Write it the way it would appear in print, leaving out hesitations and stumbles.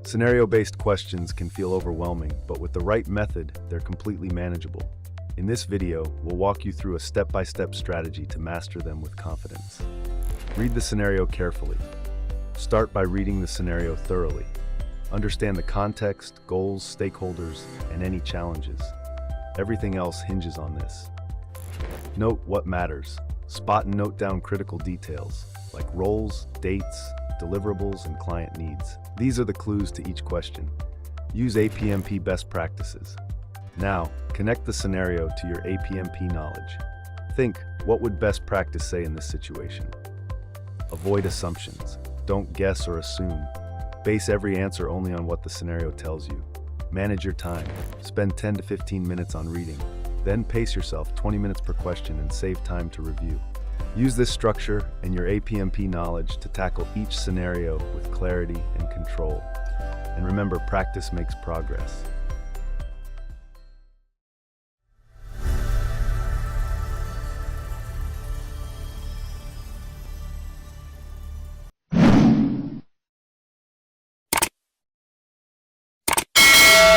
Scenario-based questions can feel overwhelming, but with the right method, they're completely manageable. In this video, we'll walk you through a step-by-step strategy to master them with confidence. Read the scenario carefully. Start by reading the scenario thoroughly. Understand the context, goals, stakeholders, and any challenges. Everything else hinges on this. Note what matters. Spot and note down critical details, like roles, dates, deliverables, and client needs. These are the clues to each question. Use APMP Best Practices. Now, connect the scenario to your APMP knowledge. Think, what would best practice say in this situation? Avoid assumptions. Don't guess or assume. Base every answer only on what the scenario tells you. Manage your time. Spend 10 to 15 minutes on reading. Then pace yourself 20 minutes per question and save time to review. Use this structure and your APMP knowledge to tackle each scenario with clarity and control. And remember, practice makes progress.